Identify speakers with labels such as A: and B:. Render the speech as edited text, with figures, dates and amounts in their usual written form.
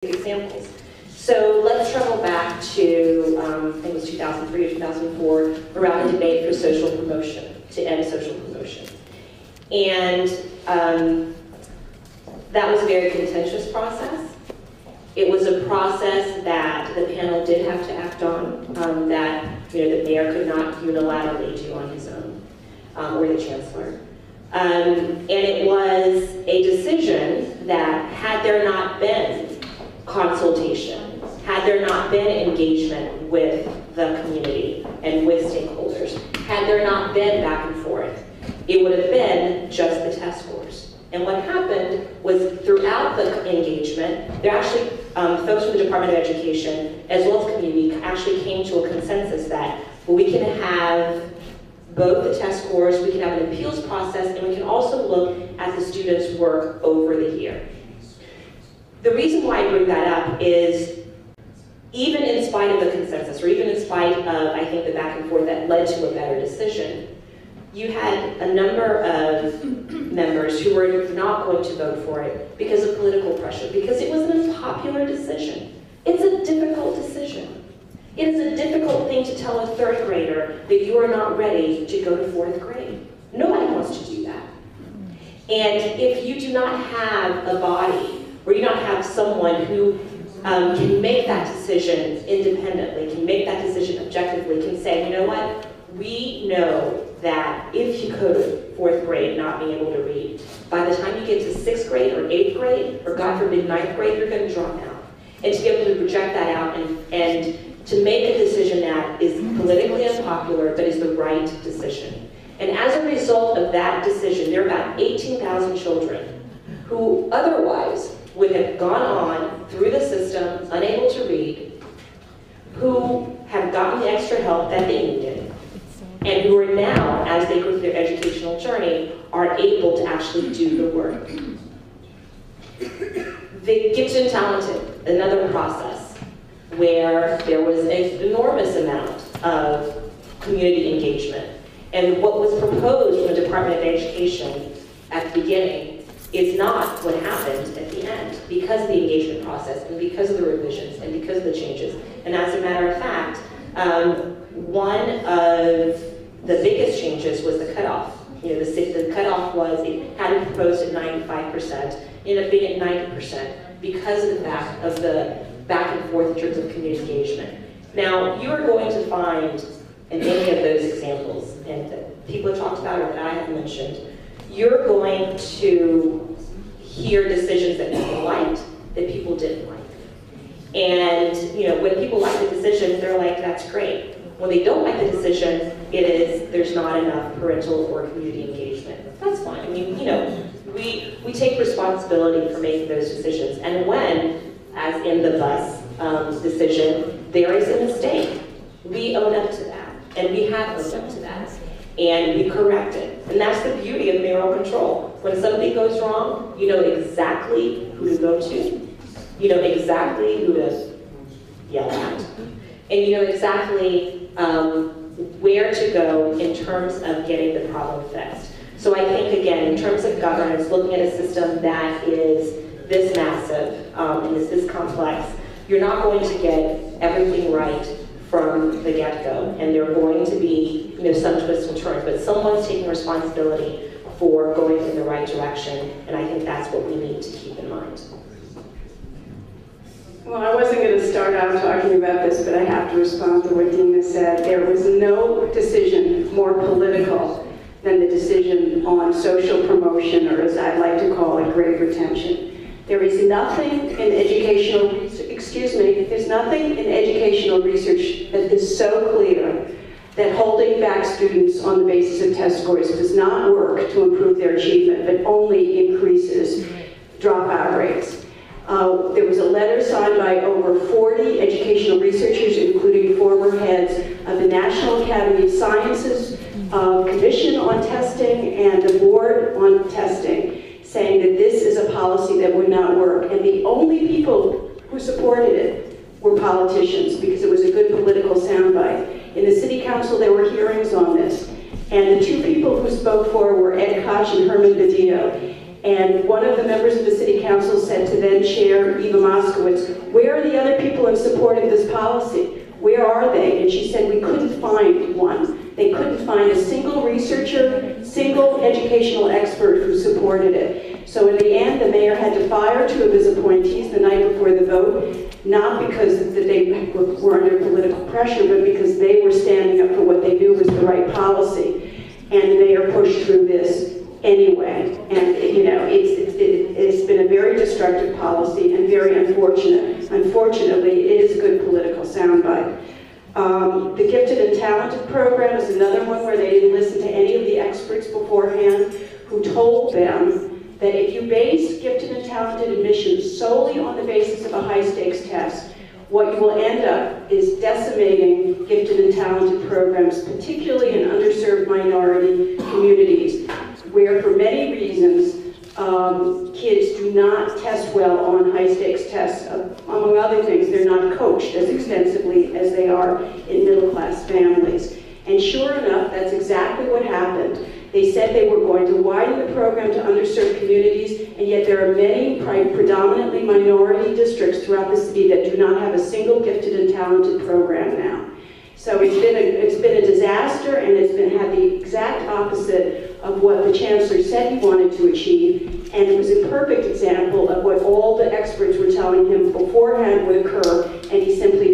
A: examples. So let's travel back to, I think it was 2003 or 2004, around the debate for social promotion, to end social promotion. And that was a very contentious process. It was a process that the panel did have to act on, that the mayor could not unilaterally do on his own, or the chancellor. And it was a decision that, had there not been consultation, had there not been engagement with the community and with stakeholders, had there not been back and forth, it would have been just the test scores. And what happened was, throughout the engagement, there actually, folks from the Department of Education, as well as community, actually came to a consensus that, well, we can have both the test scores, we can have an appeals process, and we can also look at the students' work over the year. The reason why I bring that up is, even in spite of the consensus, or even in spite of, I think, the back and forth that led to a better decision, you had a number of members who were not going to vote for it because of political pressure, because it was an unpopular decision. It's a difficult decision. It is a difficult thing to tell a third grader that you are not ready to go to fourth grade. Nobody wants to do that. And if you do not have a body, or you don't have someone who can make that decision independently, can make that decision objectively, can say, you know what, we know that if you go to fourth grade not being able to read, by the time you get to sixth grade or eighth grade, or God forbid ninth grade, you're going to drop out. And to be able to project that out and to make a decision that is politically unpopular but is the right decision. And as a result of that decision, there are about 18,000 children who otherwise would have gone on through the system, unable to read, who have gotten the extra help that they needed, and who are now, as they go through their educational journey, are able to actually do the work. The gifted and talented, another process where there was an enormous amount of community engagement. And what was proposed from the Department of Education at the beginning is not what happened at the end, because of the engagement process, and because of the revisions, and because of the changes. And as a matter of fact, one of the biggest changes was the cutoff. The cutoff was, it had been proposed at 95%, ended up being at 90%, because of the fact of the back and forth in terms of community engagement. Now, you are going to find in any of those examples, and that people have talked about or that I have mentioned, you're going to hear decisions that people liked, that people didn't like. And when people like the decision, they're like, that's great. When they don't like the decision, it is, there's not enough parental or community engagement. That's fine. I mean, we take responsibility for making those decisions. And when, as in the bus decision, there is a mistake, we own up to that. And we have owned up to that. And we correct it. And that's the beauty of mayoral control. When something goes wrong, you know exactly who to go to. You know exactly who to yell at. And you know exactly where to go in terms of getting the problem fixed. So I think, again, in terms of governance, looking at a system that is this massive and is this complex, you're not going to get everything right from the get-go, and there are going to be some twists and turns, but someone's taking responsibility for going in the right direction, and I think that's what we need to keep in mind.
B: Well, I wasn't going to start out talking about this, but I have to respond to what Dina said. There was no decision more political than the decision on social promotion, or as I like to call it, grade retention. There is nothing in educational research, there's nothing in educational research that is so clear that holding back students on the basis of test scores does not work to improve their achievement, but only increases dropout rates. There was a letter signed by over 40 educational researchers, including former heads of the National Academy of Sciences, Commission on Testing, and the Board on Testing, saying that this is a policy that would not work. And the only people who supported it were politicians, because it was a good political soundbite. In the city council, there were hearings on this. And the two people who spoke for were Ed Koch and Herman Badillo. And one of the members of the city council said to then Chair Eva Moskowitz, where are the other people in support of this policy? Where are they? And she said, we couldn't find one. They couldn't find a single researcher, single educational expert who supported it. So in the end, the mayor had to fire 2 of his appointees the night before the vote, not because they were under political pressure, but because they were standing up for what they knew was the right policy. And the mayor pushed through this anyway. And it's been a very destructive policy and very unfortunate. Unfortunately, it is a good political soundbite. The Gifted and Talented program is another one where they didn't listen to any of the experts beforehand who told them that if you base gifted and talented admissions solely on the basis of a high-stakes test, what you will end up is decimating gifted and talented programs, particularly in underserved minority communities, where for many reasons, kids do not test well on high-stakes tests. Among other things, they're not coached as extensively as they are in middle-class families. And sure enough, that's exactly what happened. They said they were going to widen the program to underserved communities, and yet there are many predominantly minority districts throughout the city that do not have a single gifted and talented program now. So it's been a disaster, and had the exact opposite of what the chancellor said he wanted to achieve, and it was a perfect example of what all the experts were telling him beforehand would occur, and he simply